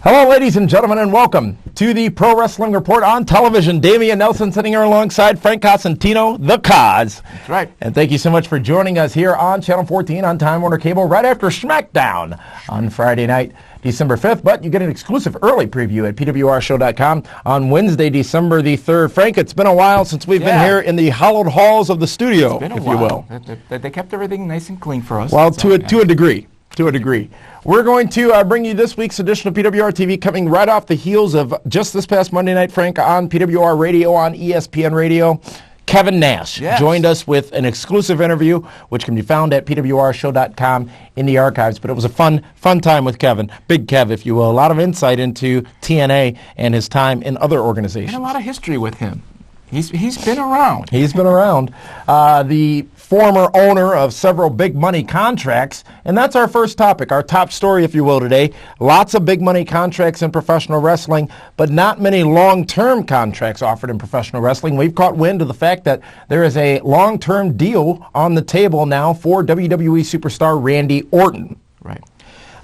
Hello, ladies and gentlemen, and welcome to the Pro Wrestling Report on television. Damian Nelson sitting here alongside Frank Cosentino, the Cos. That's right. And thank you so much for joining us here on Channel 14 on Time Warner Cable right after SmackDown on Friday night, December 5th. But you get an exclusive early preview at pwrshow.com on Wednesday, December the 3rd. Frank, it's been a while since we've been here in the hallowed halls of the studio, if you will. They kept everything nice and clean for us. Well, to a degree. To a degree. We're going to bring you this week's edition of PWR TV coming right off the heels of just this past Monday night, Frank, on PWR Radio, on ESPN Radio. Kevin Nash joined us with an exclusive interview, which can be found at pwrshow.com in the archives. But it was a fun time with Kevin, Big Kev, if you will. A lot of insight into TNA and his time in other organizations. And a lot of history with him. He's been around. He's been around. The former owner of several big money contracts, and that's our first topic, our top story, if you will, today. Lots of big money contracts in professional wrestling, but not many long-term contracts offered in professional wrestling. We've caught wind of the fact that there is a long-term deal on the table now for WWE superstar Randy Orton. Right.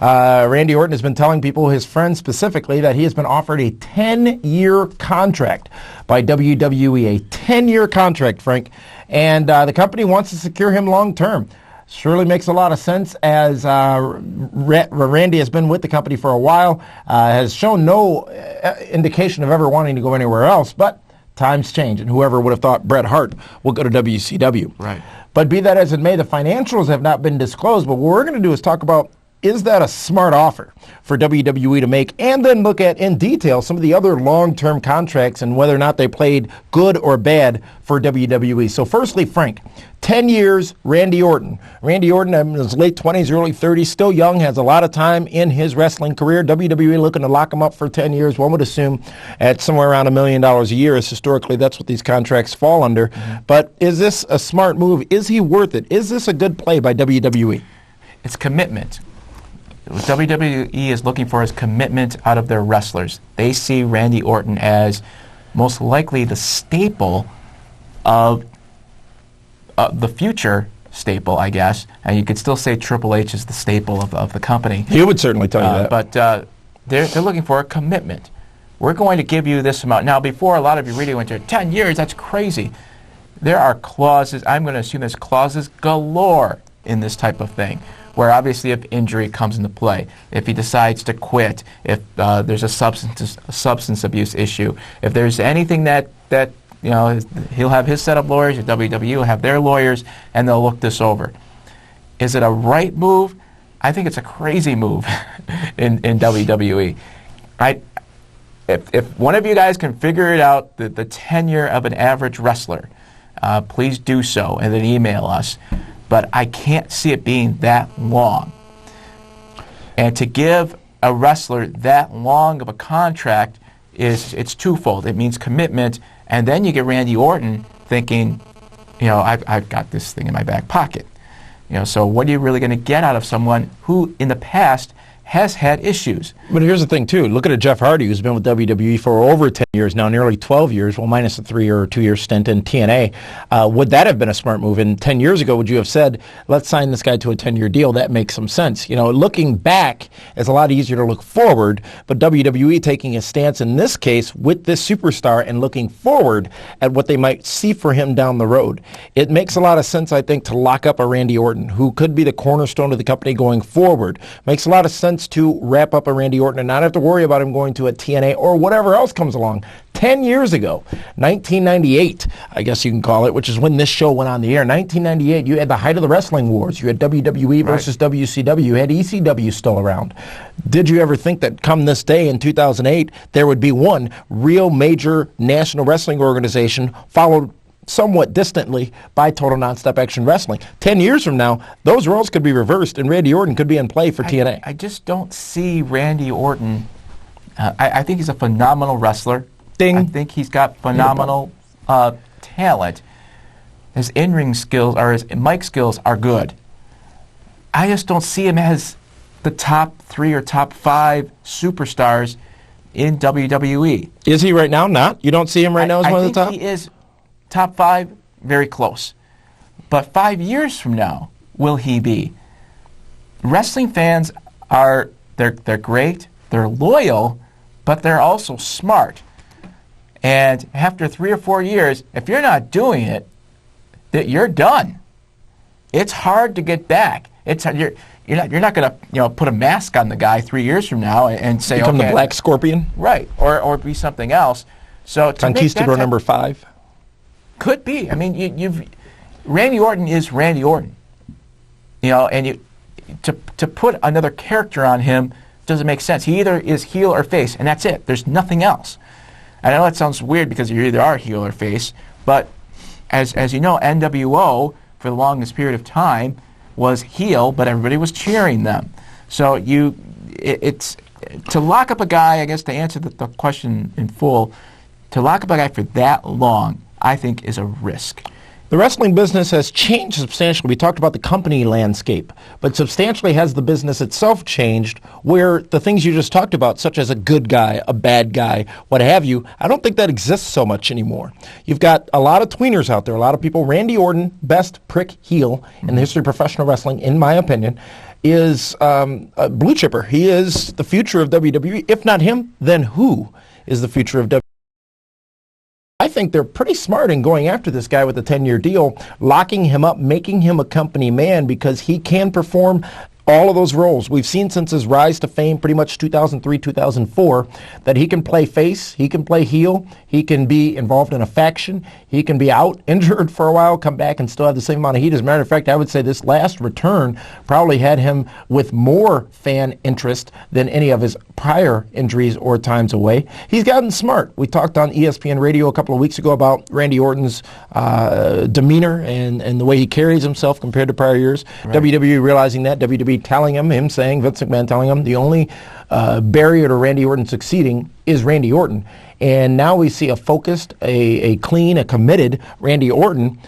Randy Orton has been telling people, his friends specifically, that he has been offered a 10-year contract by WWE. A 10-year contract, Frank. And the company wants to secure him long-term. Surely makes a lot of sense, as Randy has been with the company for a while, has shown no indication of ever wanting to go anywhere else. But times change, and whoever would have thought Bret Hart would go to WCW. Right. But be that as it may, the financials have not been disclosed. But what we're going to do is talk about, is that a smart offer for WWE to make, and then look at in detail some of the other long-term contracts and whether or not they played good or bad for WWE. So firstly, Frank, 10 years, Randy Orton. Randy Orton in his late 20s, early 30s, still young, has a lot of time in his wrestling career. WWE looking to lock him up for 10 years. One would assume at somewhere around $1 million a year, as historically that's what these contracts fall under. Mm-hmm. But is this a smart move? Is he worth it? Is this a good play by WWE? It's commitment. What WWE is looking for is commitment out of their wrestlers. They see Randy Orton as most likely the staple of the future staple, I guess. And you could still say Triple H is the staple of the company. He would certainly tell you that. But they're looking for a commitment. We're going to give you this amount. Now, before, a lot of you really went to 10 years, that's crazy. There are clauses, I'm going to assume there's clauses galore in this type of thing, where obviously if injury comes into play, if he decides to quit, if there's a substance abuse issue, if there's anything that you know, he'll have his set of lawyers, WWE will have their lawyers, and they'll look this over. Is it a right move? I think it's a crazy move in WWE. If one of you guys can figure it out, the tenure of an average wrestler, please do so and then email us. But I can't see it being that long. And to give a wrestler that long of a contract it's twofold. It means commitment, and then you get Randy Orton thinking, you know, I've got this thing in my back pocket. You know, so what are you really going to get out of someone who in the past has had issues? But here's the thing, too. Look at Jeff Hardy, who's been with WWE for over 10 years now, nearly 12 years, well, minus a 3 or 2 year stint in TNA. Would that have been a smart move? And 10 years ago, would you have said, let's sign this guy to a 10-year deal? That makes some sense. You know, looking back is a lot easier to look forward, but WWE taking a stance in this case with this superstar and looking forward at what they might see for him down the road. It makes a lot of sense, I think, to lock up a Randy Orton, who could be the cornerstone of the company going forward. Makes a lot of sense to wrap up a Randy Orton and not have to worry about him going to a TNA or whatever else comes along. 10 years ago, 1998, I guess you can call it, which is when this show went on the air. 1998, you had the height of the wrestling wars. You had WWE versus WCW. You had ECW still around. Did you ever think that come this day in 2008, there would be one real major national wrestling organization followed somewhat distantly by Total Nonstop Action Wrestling? 10 years from now, those roles could be reversed and Randy Orton could be in play for TNA. I just don't see Randy Orton. I think he's a phenomenal wrestler. Ding. I think he's got phenomenal talent. His in-ring skills or his mic skills are good. I just don't see him as the top 3 or top 5 superstars in WWE. Is he right now? Not? You don't see him right now as one of the top? I think he is top 5, very close. But 5 years from now, will he be? Wrestling fans they're great. They're loyal, but they're also smart. And after 3 or 4 years, if you're not doing it, that you're done. It's hard to get back. You're not going to put a mask on the guy 3 years from now and say become the Black Scorpion, right? Or be something else. So Conquistador number 5 could be. I mean, Randy Orton is Randy Orton. And to put another character on him doesn't make sense. He either is heel or face, and that's it. There's nothing else. I know that sounds weird because you either are heel or face, but as you know, NWO for the longest period of time was heel, but everybody was cheering them. So it's to lock up a guy, I guess to answer the question in full, to lock up a guy for that long, I think is a risk. The wrestling business has changed substantially. We talked about the company landscape, but substantially has the business itself changed where the things you just talked about, such as a good guy, a bad guy, what have you, I don't think that exists so much anymore. You've got a lot of tweeners out there, a lot of people. Randy Orton, best prick heel in the history of professional wrestling, in my opinion, is a blue chipper. He is the future of WWE. If not him, then who is the future of WWE? I think they're pretty smart in going after this guy with a 10-year deal, locking him up, making him a company man because he can perform all of those roles. We've seen since his rise to fame, pretty much 2003, 2004, that he can play face, he can play heel, he can be involved in a faction, he can be out injured for a while, come back and still have the same amount of heat. As a matter of fact, I would say this last return probably had him with more fan interest than any of his prior injuries or times away. He's gotten smart. We talked on ESPN Radio a couple of weeks ago about Randy Orton's demeanor and the way he carries himself compared to prior years. Right. WWE realizing that, WWE telling him saying, Vince McMahon telling him, the only barrier to Randy Orton succeeding is Randy Orton. And now we see a focused, a clean, a committed Randy Orton.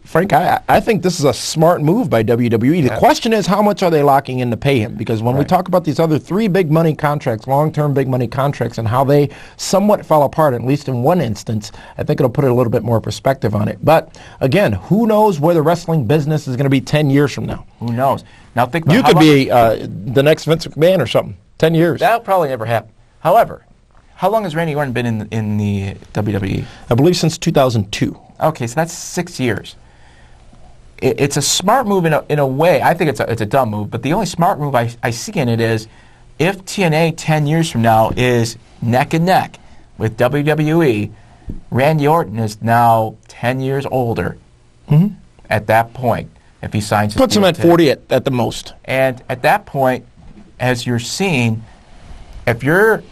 Frank, I think this is a smart move by WWE. The question is, how much are they locking in to pay him? Because when we talk about these other 3 big money contracts, long-term big money contracts, and how they somewhat fell apart, at least in one instance, I think it'll put a little bit more perspective on it. But again, who knows where the wrestling business is going to be 10 years from now? Who knows? Now think about you could be the next Vince McMahon or something. 10 years. That'll probably never happen. However, how long has Randy Orton been in the WWE? I believe since 2002. Okay, so that's 6 years. It's a smart move in a way. I think it's a dumb move, but the only smart move I see in it is if TNA 10 years from now is neck and neck with WWE, Randy Orton is now 10 years older at that point if he signs his puts him at 40 at the most. And at that point, as you're seeing, they brought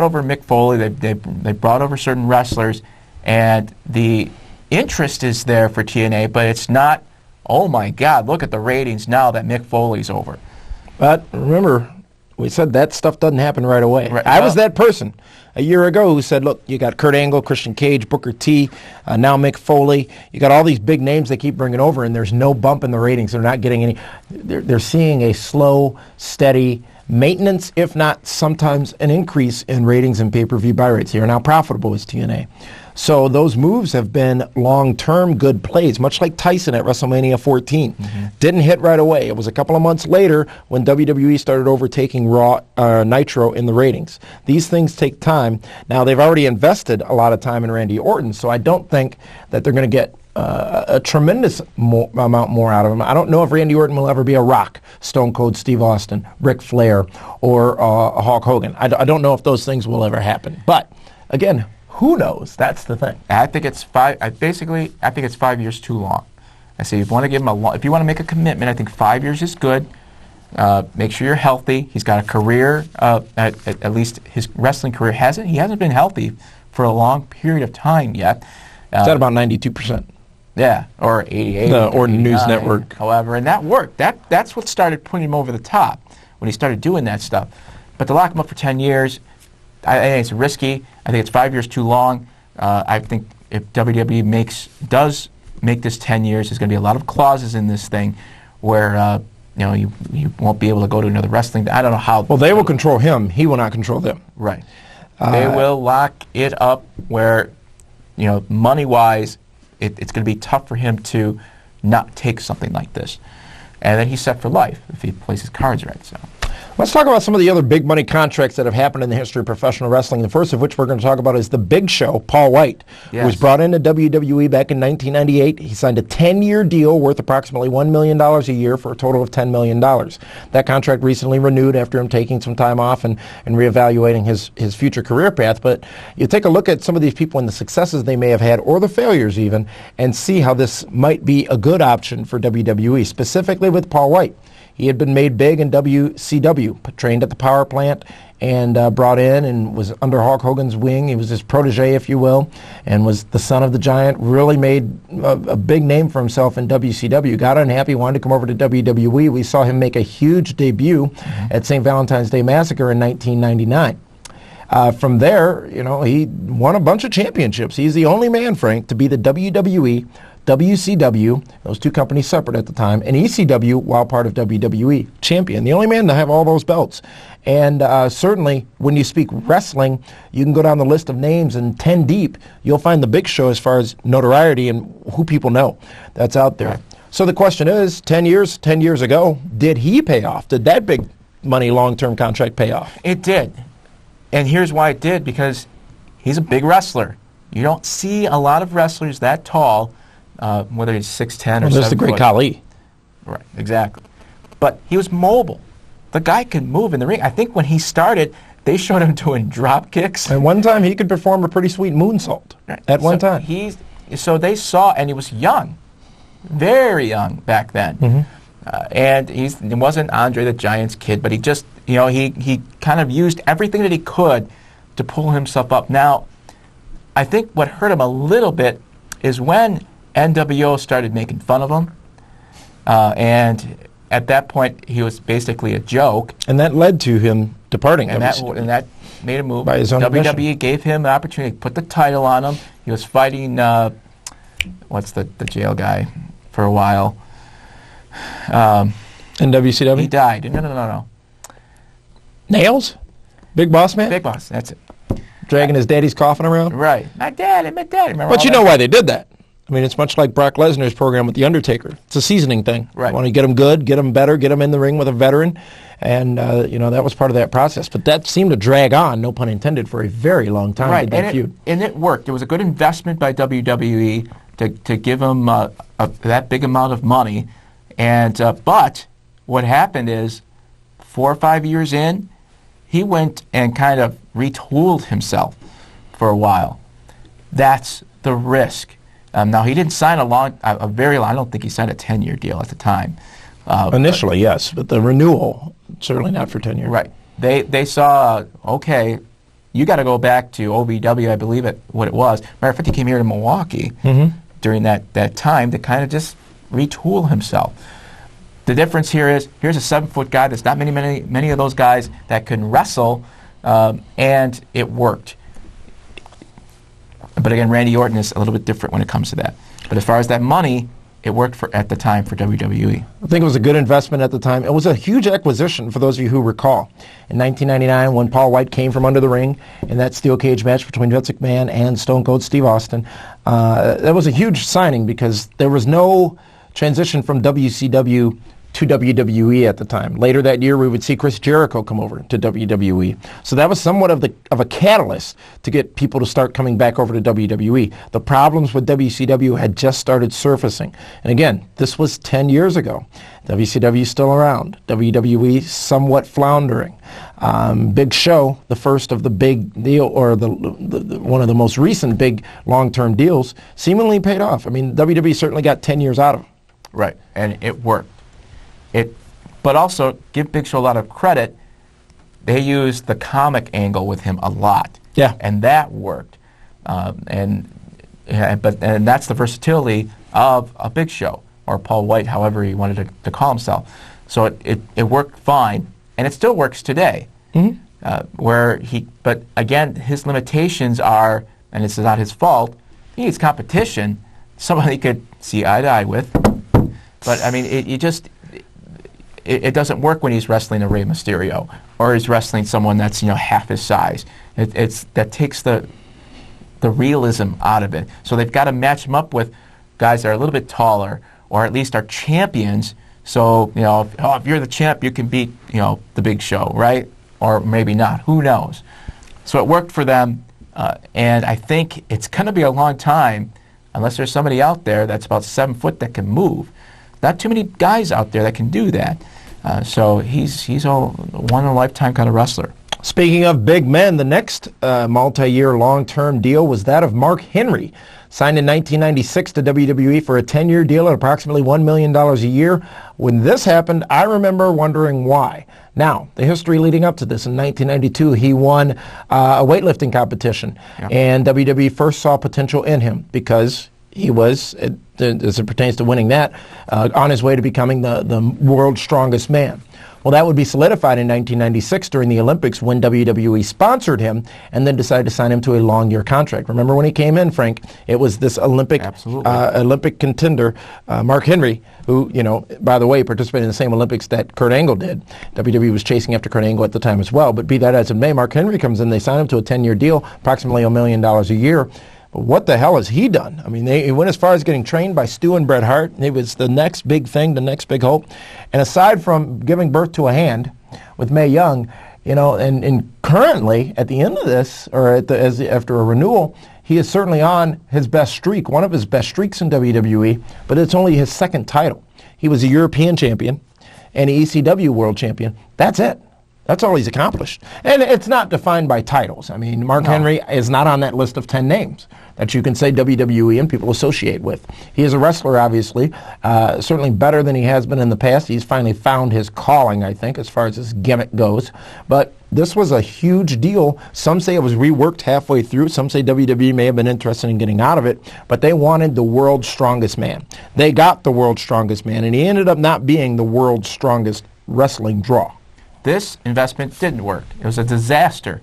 over Mick Foley, they brought over certain wrestlers, and the interest is there for TNA, but it's not, oh my God, look at the ratings now that Mick Foley's over. But remember, we said that stuff doesn't happen right away. Right. I was that person a year ago who said, look, you got Kurt Angle, Christian Cage, Booker T, now Mick Foley. You got all these big names they keep bringing over, and there's no bump in the ratings. They're not getting any. They're seeing a slow, steady maintenance, if not sometimes an increase in ratings and pay-per-view buy rates. They are now profitable as TNA. So those moves have been long-term good plays, much like Tyson at WrestleMania 14. Didn't hit right away. It was a couple of months later when WWE started overtaking Raw, Nitro in the ratings. These things take time. Now, they've already invested a lot of time in Randy Orton, so I don't think that they're going to get a tremendous amount more out of him. I don't know if Randy Orton will ever be a Rock, Stone Cold Steve Austin, Ric Flair, or a Hulk Hogan. I don't know if those things will ever happen. But, again, who knows? That's the thing. I think it's 5. I think it's 5 years too long. I say if you want to give him if you want to make a commitment, I think 5 years is good. Make sure you're healthy. He's got a career. At least his wrestling career hasn't. He hasn't been healthy for a long period of time yet. It's at about 92%. Yeah, or 88. The Orton News Network. However, and that worked. That's what started putting him over the top when he started doing that stuff. But to lock him up for 10 years, I think it's risky. I think it's 5 years too long. I think if WWE does make this 10 years, there's going to be a lot of clauses in this thing where you won't be able to go to another wrestling. I don't know how. Well, they will control him. He will not control them. Right. They will lock it up where, money-wise, it's going to be tough for him to not take something like this. And then he's set for life if he plays his cards right. So, Let's talk about some of the other big money contracts that have happened in the history of professional wrestling. The first of which we're going to talk about is the Big Show, Paul White, who was brought into WWE back in 1998. He signed a 10-year deal worth approximately $1 million a year for a total of $10 million. That contract recently renewed after him taking some time off and reevaluating his future career path. But you take a look at some of these people and the successes they may have had, or the failures even, and see how this might be a good option for WWE, specifically with Paul White. He had been made big in WCW, trained at the power plant, and brought in and was under Hulk Hogan's wing. He was his protege, if you will, and was the son of the Giant. Really made a big name for himself in WCW. Got unhappy, wanted to come over to WWE. We saw him make a huge debut at St. Valentine's Day Massacre in 1999. From there, he won a bunch of championships. He's the only man, Frank, to be the WWE, WCW, those two companies separate at the time, and ECW, while part of WWE, champion. The only man to have all those belts. And certainly, when you speak wrestling, you can go down the list of names, and 10 deep, you'll find the Big Show as far as notoriety and who people know that's out there. Right. So the question is, 10 years ago, did he pay off? Did that big money long-term contract pay off? It did. And here's why it did, because he's a big wrestler. You don't see a lot of wrestlers that tall, whether he's 6'10" or 7 foot. There's the great Khali. Right, exactly. But he was mobile. The guy could move in the ring. I think when he started, they showed him doing drop kicks. And one time he could perform a pretty sweet moonsault. Right. At one time. So they saw, and he was young, very young back then. Mm-hmm. And he wasn't Andre the Giant's kid, but he just, he kind of used everything that he could to pull himself up. Now, I think what hurt him a little bit is when NWO started making fun of him, and at that point he was basically a joke. And that led to him departing. And that made him move. By his own WWE admission. gave him an opportunity to put the title on him. He was fighting, what's the jail guy for a while. In WCW? He died. No. Nails? Big Boss Man? Big Boss, that's it. Dragging his daddy's coffin around? Right. My daddy. Remember but you know why they did that. I mean, it's much like Brock Lesnar's program with The Undertaker. It's a seasoning thing. Right. You want to get him good, get him better, get him in the ring with a veteran. And, that was part of that process. But that seemed to drag on, no pun intended, for a very long time. Right. That feud. And it worked. It was a good investment by WWE to give him that big amount of money. And but what happened is 4 or 5 years in, he went and kind of retooled himself for a while. That's the risk. Now, he didn't sign a very long, I don't think he signed a 10-year deal at the time. Initially, yes, but the renewal, certainly not for 10 years. Right. They saw, okay, you got to go back to OVW, I believe what it was. Matter of fact, he came here to Milwaukee during that time to kind of just retool himself. The difference here is, here's a 7-foot guy. There's not many of those guys that can wrestle, and it worked. But again, Randy Orton is a little bit different when it comes to that. But as far as that money, it worked at the time for WWE. I think it was a good investment at the time. It was a huge acquisition, for those of you who recall. In 1999, when Paul White came from under the ring in that steel cage match between Vince McMahon and Stone Cold Steve Austin, that was a huge signing because there was no transition from WCW to WWE at the time. Later that year, we would see Chris Jericho come over to WWE. So that was somewhat of a catalyst to get people to start coming back over to WWE. The problems with WCW had just started surfacing. And again, this was 10 years ago. WCW is still around. WWE somewhat floundering. Big Show, the first of the big deal, or the one of the most recent big long-term deals, seemingly paid off. I mean, WWE certainly got 10 years out of it. Right, and it worked. But also, give Big Show a lot of credit, they used the comic angle with him a lot. Yeah. And that worked. And that's the versatility of a Big Show, or Paul White, however he wanted to call himself. So it worked fine, and it still works today. Mm-hmm. But again, his limitations are, and it's not his fault, he needs competition, someone he could see eye to eye with. But I mean, it doesn't work when he's wrestling a Rey Mysterio or he's wrestling someone that's half his size. That takes the realism out of it. So they've got to match him up with guys that are a little bit taller, or at least are champions, So, if you're the champ, you can beat, the Big Show, right? Or maybe not. Who knows? So it worked for them, and I think it's going to be a long time, unless there's somebody out there that's about 7 foot that can move. Not too many guys out there that can do that. So he's a one-in-a-lifetime kind of wrestler. Speaking of big men, the next multi-year long-term deal was that of Mark Henry, signed in 1996 to WWE for a 10-year deal at approximately $1 million a year. When this happened, I remember wondering why. Now, the history leading up to this, in 1992, he won a weightlifting competition, and WWE first saw potential in him because he was, as it pertains to winning that, on his way to becoming the world's strongest man. Well, that would be solidified in 1996 during the Olympics when WWE sponsored him and then decided to sign him to a long-year contract. Remember when he came in, Frank? It was this Olympic contender, Mark Henry, who, by the way, participated in the same Olympics that Kurt Angle did. WWE was chasing after Kurt Angle at the time as well. But be that as it may, Mark Henry comes in, they sign him to a 10-year deal, approximately $1 million a year. But what the hell has he done? I mean, he went as far as getting trained by Stu and Bret Hart. It was the next big thing, the next big hope. And aside from giving birth to a hand with Mae Young, and currently at the end of this, or after a renewal, he is certainly on his best streak, one of his best streaks in WWE, but it's only his second title. He was a European champion and an ECW world champion. That's it. That's all he's accomplished. And it's not defined by titles. I mean, Mark Henry is not on that list of 10 names that you can say WWE and people associate with. He is a wrestler, obviously, certainly better than he has been in the past. He's finally found his calling, I think, as far as his gimmick goes. But this was a huge deal. Some say it was reworked halfway through. Some say WWE may have been interested in getting out of it. But they wanted the world's strongest man. They got the world's strongest man, and he ended up not being the world's strongest wrestling draw. This investment didn't work. It was a disaster,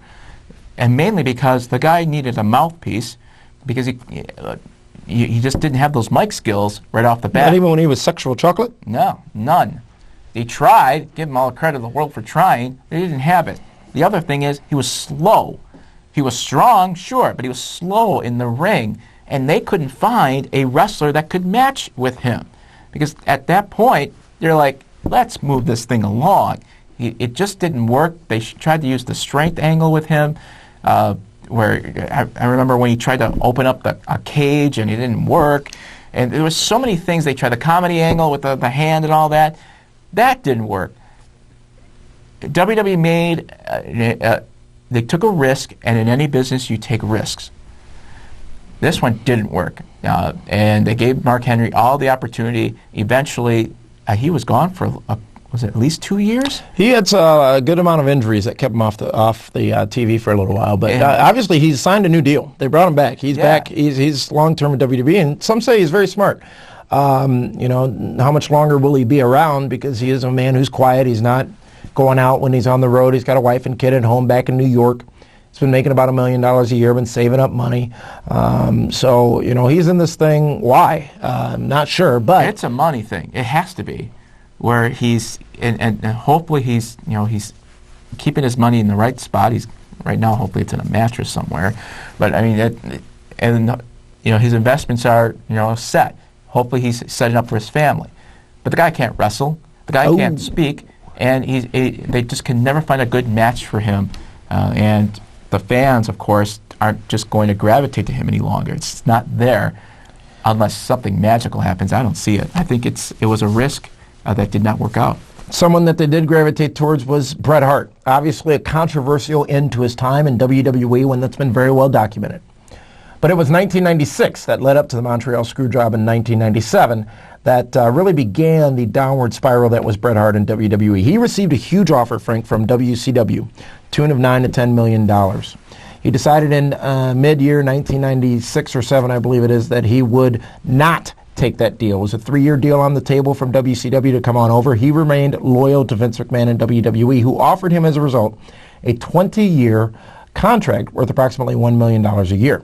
and mainly because the guy needed a mouthpiece because he just didn't have those mic skills right off the bat. Not even when he was sexual chocolate? No, none. He tried, give him all the credit in the world for trying, but he didn't have it. The other thing is he was slow. He was strong, sure, but he was slow in the ring, and they couldn't find a wrestler that could match with him because at that point, they're like, let's move this thing along. It just didn't work. They tried to use the strength angle with him, where I remember when he tried to open up a cage and it didn't work. And there was so many things. They tried the comedy angle with the hand and all that. That didn't work. WWE they took a risk, and in any business you take risks. This one didn't work. And they gave Mark Henry all the opportunity. Eventually, he was gone for was it at least 2 years? He had a good amount of injuries that kept him off the TV for a little while. But obviously, he's signed a new deal. They brought him back. He's back. He's long-term with WWE, and some say he's very smart. How much longer will he be around? Because he is a man who's quiet. He's not going out when he's on the road. He's got a wife and kid at home back in New York. He's been making about $1 million a year, been saving up money. So he's in this thing. Why? I'm not sure, but it's a money thing. It has to be. Where he's and hopefully he's keeping his money in the right spot. He's right now. Hopefully it's in a mattress somewhere. But I mean, his investments are set. Hopefully he's setting up for his family. But the guy can't wrestle. The guy can't speak, and they just can never find a good match for him. And the fans, of course, aren't just going to gravitate to him any longer. It's not there unless something magical happens. I don't see it. I think it was a risk that did not work out. Someone that they did gravitate towards was Bret Hart. Obviously a controversial end to his time in WWE, one that's been very well documented. But it was 1996 that led up to the Montreal Screwjob in 1997 that really began the downward spiral that was Bret Hart in WWE. He received a huge offer, Frank, from WCW, tune of $9 to $10 million. He decided in mid-year 1996 or 7, I believe it is, that he would not take that deal. It was a 3-year deal on the table from WCW to come on over. He remained loyal to Vince McMahon and WWE, who offered him, as a result, a 20-year contract worth approximately $1 million a year.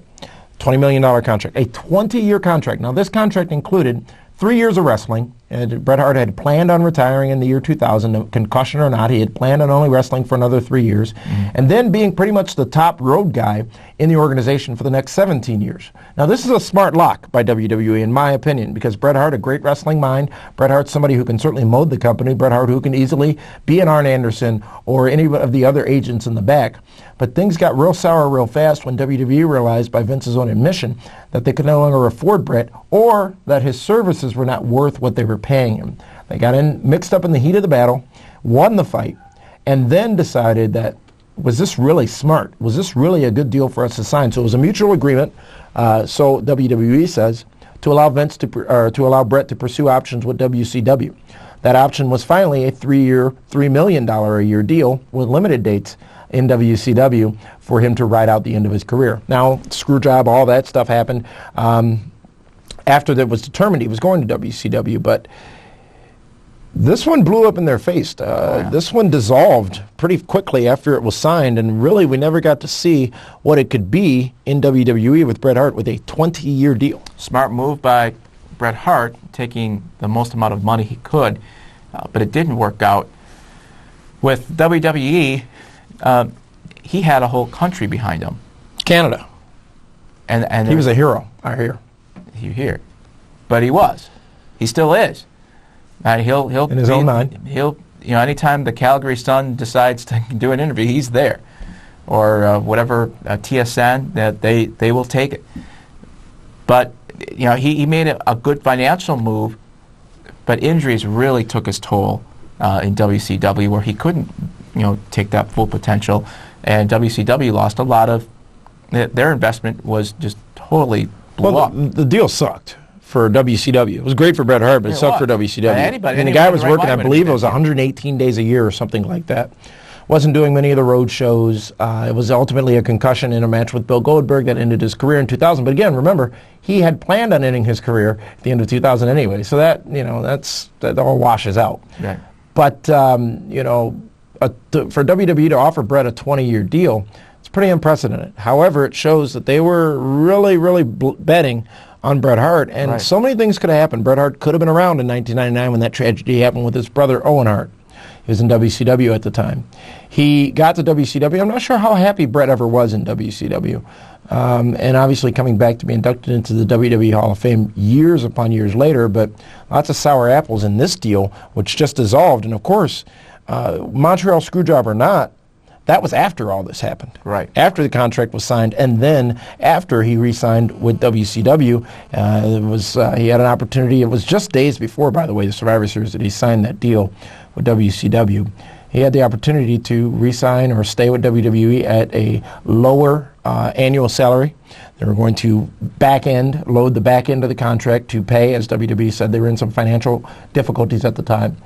$20 million contract. A 20-year contract. Now, this contract included 3 years of wrestling Bret Hart had planned on retiring in the year 2000, concussion or not. He had planned on only wrestling for another 3 years, and then being pretty much the top road guy in the organization for the next 17 years. Now, this is a smart lock by WWE, in my opinion, because Bret Hart, a great wrestling mind. Bret Hart's somebody who can certainly mold the company. Bret Hart, who can easily be an Arn Anderson or any of the other agents in the back. But things got real sour real fast when WWE realized, by Vince's own admission, that they could no longer afford Bret, or that his services were not worth what they were paying him. They got mixed up in the heat of the battle, won the fight, and then decided that, was this really smart? Was this really a good deal for us to sign? So it was a mutual agreement, so WWE says, to allow allow Bret to pursue options with WCW. That option was finally a 3-year, $3 million a year deal with limited dates in WCW for him to ride out the end of his career. Now, screw job, all that stuff happened after that was determined he was going to WCW, but this one blew up in their face. This one dissolved pretty quickly after it was signed, and really we never got to see what it could be in WWE with Bret Hart with a 20-year deal. Smart move by Bret Hart, taking the most amount of money he could, but it didn't work out. With WWE, he had a whole country behind him. Canada. And he was a hero, I hear. You hear. But he was. He still is. He'll in his own mind. He'll, anytime the Calgary Sun decides to do an interview, he's there. Or whatever, TSN, that they will take it. But, he made a good financial move, but injuries really took his toll in WCW, where he couldn't, take that full potential. And WCW lost a lot of, their investment was just totally blew up. The deal sucked for WCW. It was great for Bret Hart, but it sucked for WCW. The guy was working, I believe it was 118 days a year or something like that. Wasn't doing many of the road shows. It was ultimately a concussion in a match with Bill Goldberg that ended his career in 2000. But again, remember, he had planned on ending his career at the end of 2000 anyway. So that, that all washes out. Right. But, for WWE to offer Bret a 20-year deal, it's pretty unprecedented. However, it shows that they were really, really betting on Bret Hart, and so many things could have happened. Bret Hart could have been around in 1999 when that tragedy happened with his brother Owen Hart. He was in WCW at the time. He got to WCW. I'm not sure how happy Bret ever was in WCW. And obviously coming back to be inducted into the WWE Hall of Fame years upon years later, but lots of sour apples in this deal, which just dissolved. And of course, Montreal Screwjob or not, that was after all this happened. Right. After the contract was signed, and then after he re-signed with WCW, he had an opportunity. It was just days before, by the way, the Survivor Series that he signed that deal with WCW. He had the opportunity to re-sign or stay with WWE at a lower annual salary. They were going to load the back end of the contract to pay, as WWE said. They were in some financial difficulties at the time.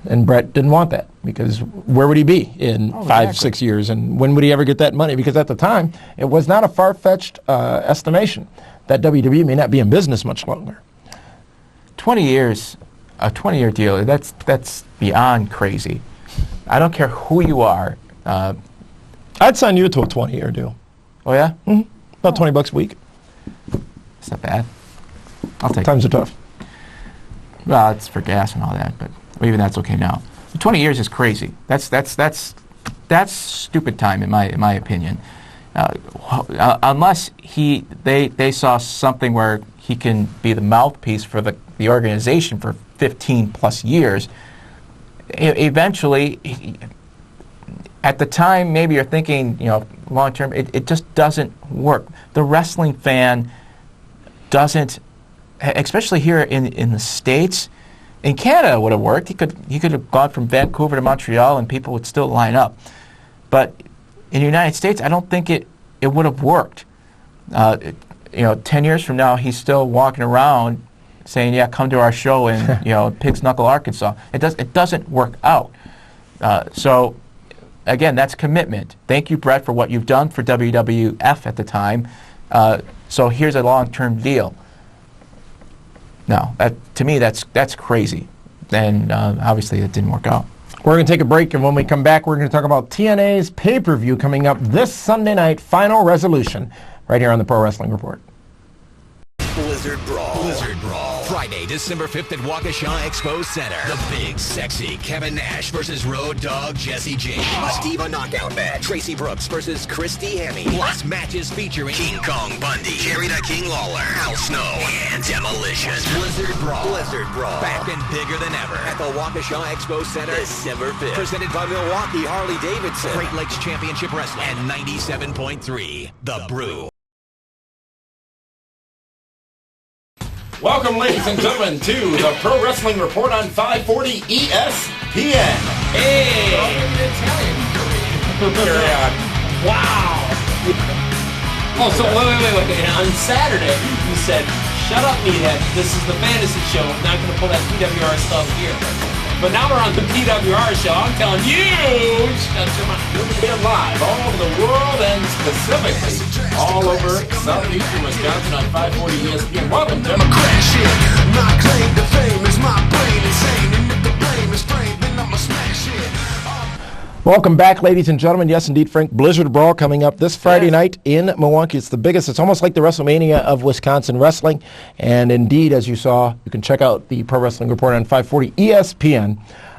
And Bret didn't want that, because where would he be in 5-6 years? And when would he ever get that money? Because at the time, it was not a far-fetched estimation that WWE may not be in business much longer. 20 years, a 20-year deal, that's beyond crazy. I don't care who you are. I'd sign you to a 20-year deal. Oh, yeah? Mm-hmm. About $20 a week. It's not bad. I'll take it. Times are tough. Well, it's for gas and all that, but even that's okay now. 20 years is crazy. That's stupid time in my opinion. Unless they saw something where he can be the mouthpiece for the organization for 15 plus years. Eventually, at the time, maybe you're thinking, long term. It just doesn't work. The wrestling fan doesn't, especially here in the States. In Canada, it would have worked. He could have gone from Vancouver to Montreal, and people would still line up. But in the United States, I don't think it would have worked. 10 years from now, he's still walking around saying, "Yeah, come to our show in Pig's Knuckle, Arkansas." It doesn't work out. So again, that's commitment. Thank you, Bret, for what you've done for WWF at the time. So here's a long-term deal. No, to me, that's crazy. And obviously, it didn't work out. We're going to take a break, and when we come back, we're going to talk about TNA's pay-per-view coming up this Sunday night, Final Resolution, right here on the Pro Wrestling Report. Blizzard Brawl. Friday, December 5th at Waukesha Expo Center. The big, sexy Kevin Nash versus Road Dogg Jesse James. A Diva knockout match. Tracy Brooks versus Christy Hemme. Plus matches featuring King Kong Bundy, Jerry the King Lawler, Al Snow, and Demolition. Blizzard Brawl. Back and bigger than ever at the Waukesha Expo Center, December 5th. Presented by Milwaukee Harley-Davidson, Great Lakes Championship Wrestling, and 97.3 The Brew. Welcome, ladies and gentlemen, to the Pro Wrestling Report on 540 ESPN. Hey! Wow! Oh, so wait. On Saturday, you said, shut up, meathead. This is the fantasy show. I'm not going to pull that PWR stuff here. But now we're on the PWR show. I'm telling you, shut your mouth. We'll be live all over the world and specifically all over southeastern Wisconsin on 540 ESPN. Welcome, gentlemen. Crash it. My claim to fame is my brain insane. And if the blame is framed, then I'ma smash it. Welcome back, ladies and gentlemen. Yes, indeed, Frank. Blizzard Brawl coming up this Friday night in Milwaukee. It's the biggest. It's almost like the WrestleMania of Wisconsin wrestling. And indeed, as you saw, you can check out the Pro Wrestling Report on 540 ESPN.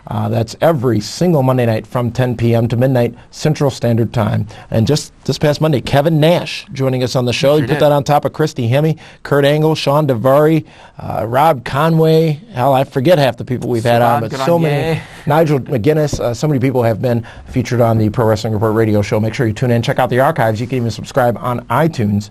That's every single Monday night from 10 p.m. to midnight Central Standard Time. And just this past Monday, Kevin Nash joining us on the show. He put that on top of Christy Hemme, Kurt Angle, Sean Daivari, Rob Conway. Hell, I forget half the people we've had on, but so many. Nigel McGuinness. So many people have been featured on the Pro Wrestling Report radio show. Make sure you tune in. Check out the archives. You can even subscribe on iTunes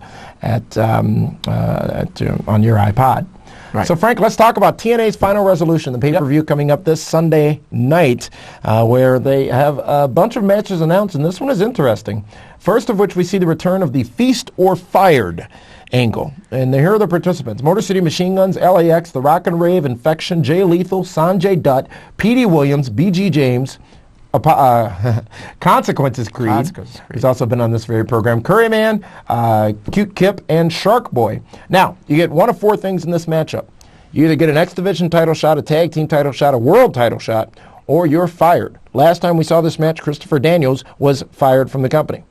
on your iPod. Right. So, Frank, let's talk about TNA's Final Resolution, the pay-per-view coming up this Sunday night, where they have a bunch of matches announced, and this one is interesting. First of which we see the return of the Feast or Fired angle. And here are the participants: Motor City Machine Guns, LAX, The Rock and Rave, Infection, Jay Lethal, Sanjay Dutt, Petey Williams, BG James, Consequences Creed. He's also been on this very program. Curryman, Cute Kip, and Shark Boy. Now, you get one of four things in this matchup. You either get an X Division title shot, a tag team title shot, a world title shot, or you're fired. Last time we saw this match, Christopher Daniels was fired from the company.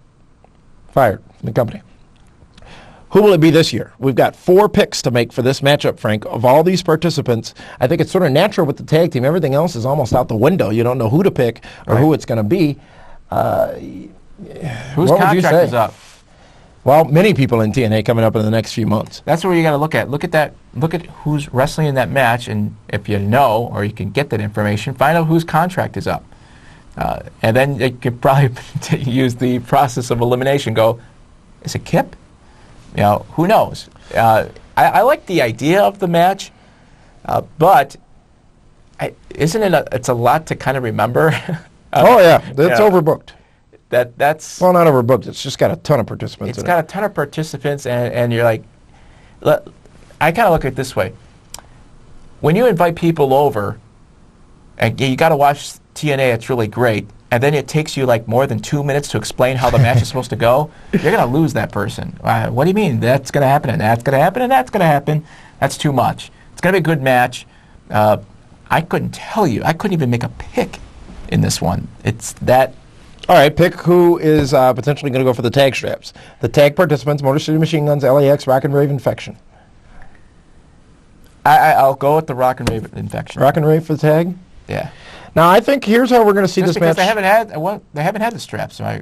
Who will it be this year? We've got 4 picks to make for this matchup, Frank. Of all these participants, I think it's sort of natural with the tag team. Everything else is almost out the window. You don't know who to pick or who it's going to be. Whose contract is up? Well, many people in TNA coming up in the next few months. That's what you got to look at. Look at that. Look at who's wrestling in that match, and if you know or you can get that information, find out whose contract is up. And then you could probably use the process of elimination. Go, is it Kip? You know, who knows? I like the idea of the match, but isn't it? It's a lot to kind of remember. It's overbooked. That's well, not overbooked. It's just got a ton of participants. It's got a ton of participants, and you're like, I kind of look at it this way: when you invite people over, and you got to watch TNA, it's really great. And then it takes you like more than 2 minutes to explain how the match is supposed to go, you're going to lose that person. What do you mean? That's going to happen, and that's going to happen, and that's going to happen. That's too much. It's going to be a good match. I couldn't tell you. I couldn't even make a pick in this one. It's that. All right, pick who is potentially going to go for the tag straps. The tag participants: Motor City Machine Guns, LAX, Rock and Rave, Infection. I'll go with the Rock and Rave Infection. Rock and Rave for the tag? Yeah. Now, I think here's how we're going to see this match. They haven't had the straps, right?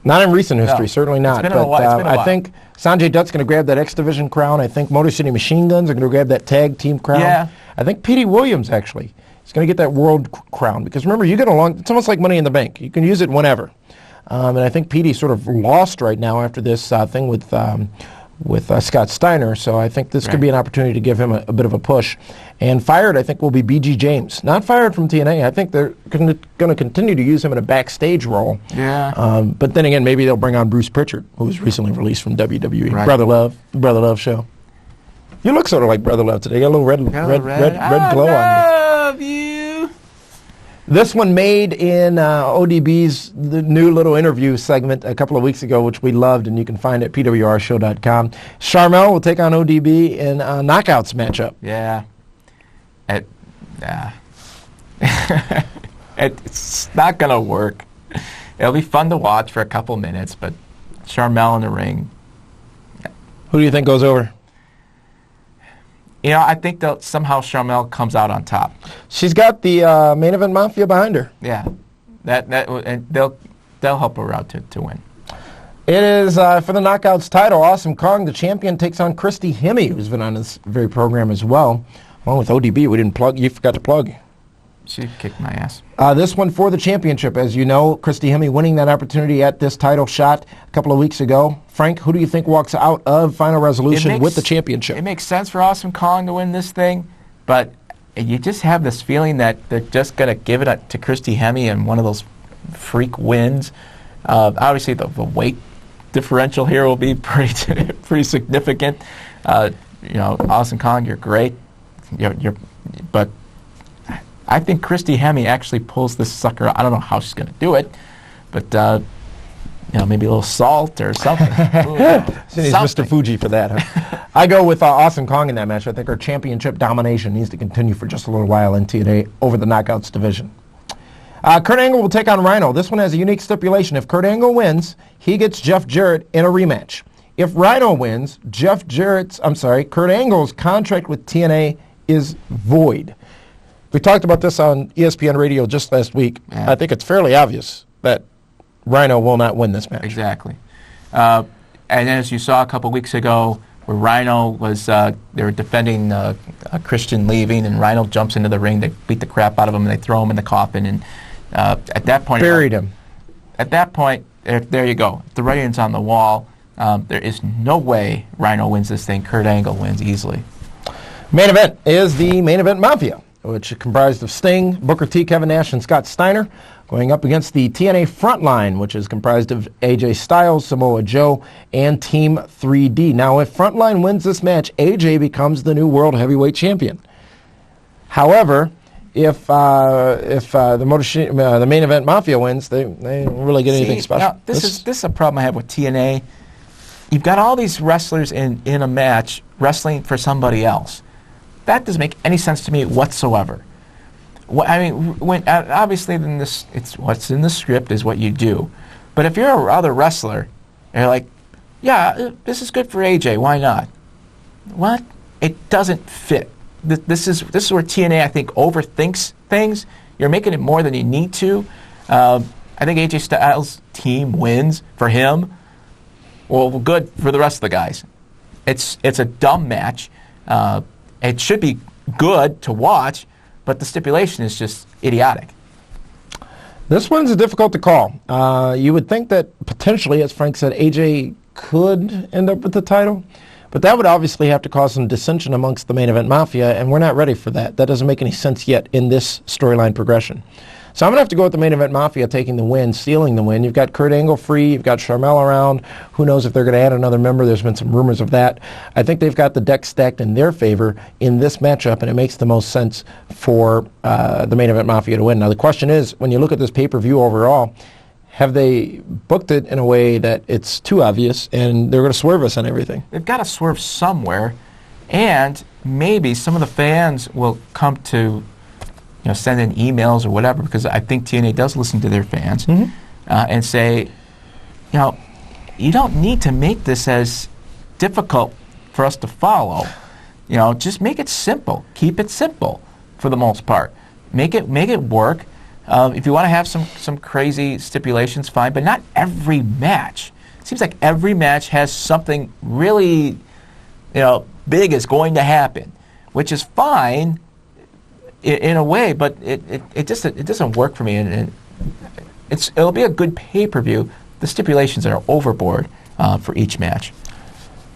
Not in recent history, certainly not. It's been a while. I think Sanjay Dutt's going to grab that X Division crown. I think Motor City Machine Guns are going to grab that tag team crown. Yeah. I think Petey Williams, actually, is going to get that world crown. Because remember, you get it's almost like Money in the Bank. You can use it whenever. And I think Petey's sort of lost right now after this thing with Scott Steiner. So I think this could be an opportunity to give him a bit of a push. And fired, I think, will be BG James. Not fired from TNA. I think they're going to continue to use him in a backstage role. Yeah. But then again, maybe they'll bring on Bruce Pritchard, who was recently released from WWE. Right. Brother Love show. You look sort of like Brother Love today. You got a little red glow on you. I love you. This one made in ODB's the new little interview segment a couple of weeks ago, which we loved, and you can find it at pwrshow.com. Charmel will take on ODB in a Knockouts matchup. Yeah. It's not going to work. It'll be fun to watch for a couple minutes, but Charmel in the ring. Who do you think goes over? I think that somehow Sharmell comes out on top. She's got the main event mafia behind her. Yeah, and they'll help her out to win. It is for the Knockouts title. Awesome Kong, the champion, takes on Christy Hemme, who's been on this very program as well. Along with ODB, we didn't plug. You forgot to plug. She kicked my ass. This one for the championship. As you know, Christy Hemme winning that opportunity at this title shot a couple of weeks ago. Frank, who do you think walks out of Final Resolution with the championship? It makes sense for Awesome Kong to win this thing, but you just have this feeling that they're just going to give it to Christy Hemme in one of those freak wins. Obviously, the weight differential here will be pretty significant. Awesome Kong, you're great. But I think Christy Hemme actually pulls this sucker out. I don't know how she's going to do it, but maybe a little salt or something. She needs Mr. Fuji for that. Huh? I go with Awesome Kong in that match. I think her championship domination needs to continue for just a little while in TNA over the Knockouts division. Kurt Angle will take on Rhino. This one has a unique stipulation. If Kurt Angle wins, he gets Jeff Jarrett in a rematch. If Rhino wins, Kurt Angle's contract with TNA is void. We talked about this on ESPN Radio just last week. Yeah. I think it's fairly obvious that Rhino will not win this match. Exactly. And as you saw a couple weeks ago, where Rhino was, they were defending Christian leaving, and Rhino jumps into the ring. They beat the crap out of him, and they throw him in the coffin. And at that point, buried him. At that point, there you go. The writing's on the wall. There is no way Rhino wins this thing. Kurt Angle wins easily. Main event is the Main Event Mafia, which is comprised of Sting, Booker T, Kevin Nash, and Scott Steiner, going up against the TNA Frontline, which is comprised of AJ Styles, Samoa Joe, and Team 3D. Now, if Frontline wins this match, AJ becomes the new World Heavyweight Champion. However, if the Main Event Mafia wins, they don't really get anything special. Now, this is a problem I have with TNA. You've got all these wrestlers in a match wrestling for somebody else. That doesn't make any sense to me whatsoever. Obviously, it's what's in the script is what you do. But if you're other wrestler, you're like, yeah, this is good for AJ. Why not? What? It doesn't fit. This is where TNA, I think, overthinks things. You're making it more than you need to. I think AJ Styles' team wins for him. Well, good for the rest of the guys. It's a dumb match. It should be good to watch, but the stipulation is just idiotic. This one's difficult to call. You would think that potentially, as Frank said, AJ could end up with the title, but that would obviously have to cause some dissension amongst the Main Event Mafia, and we're not ready for that. That doesn't make any sense yet in this storyline progression. So I'm going to have to go with the Main Event Mafia taking the win, stealing the win. You've got Kurt Angle free. You've got Sharmell around. Who knows if they're going to add another member. There's been some rumors of that. I think they've got the deck stacked in their favor in this matchup, and it makes the most sense for the Main Event Mafia to win. Now, the question is, when you look at this pay-per-view overall, have they booked it in a way that it's too obvious and they're going to swerve us on everything? They've got to swerve somewhere, and maybe some of the fans will come to send in emails or whatever, because I think TNA does listen to their fans, and say, you don't need to make this as difficult for us to follow. Just make it simple. Keep it simple for the most part. Make it work. If you want to have some crazy stipulations, fine, but not every match. It seems like every match has something really, big is going to happen, which is fine in a way, but it doesn't work for me, and it'll be a good pay-per-view. The stipulations are overboard for each match.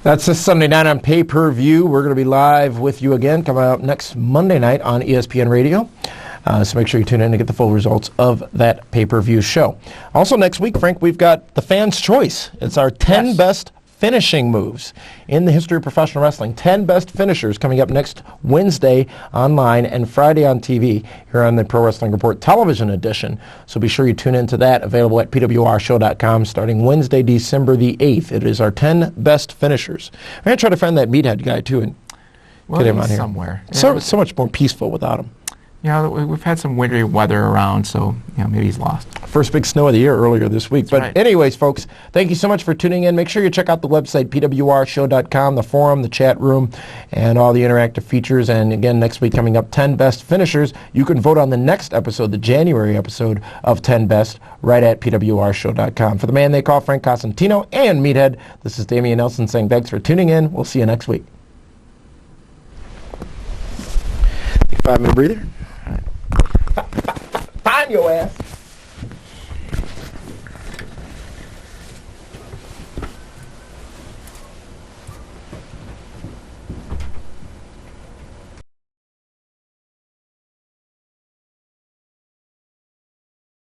That's this Sunday night on pay-per-view. We're going to be live with you again coming out next Monday night on ESPN Radio. So make sure you tune in to get the full results of that pay-per-view show. Also next week, Frank, we've got the Fans' Choice. It's our 10 best finishing moves in the history of professional wrestling. 10 best finishers coming up next Wednesday online and Friday on TV here on the Pro Wrestling Report television edition. So be sure you tune into that, available at pwrshow.com starting Wednesday, December the 8th. It is our 10 best finishers. I'm going to try to find that meathead guy, too, and get him on here. Somewhere. So much more peaceful without him. we've had some wintry weather around, so maybe he's lost. First big snow of the year earlier this week. But right. anyways, folks, thank you so much for tuning in. Make sure you check out the website, pwrshow.com, the forum, the chat room, and all the interactive features. And again, next week coming up, 10 Best Finishers. You can vote on the next episode, the January episode of 10 Best, right at pwrshow.com. For the man they call Frank Cosentino and Meathead, this is Damian Nelson saying thanks for tuning in. We'll see you next week. 5-minute breather. Find your ass.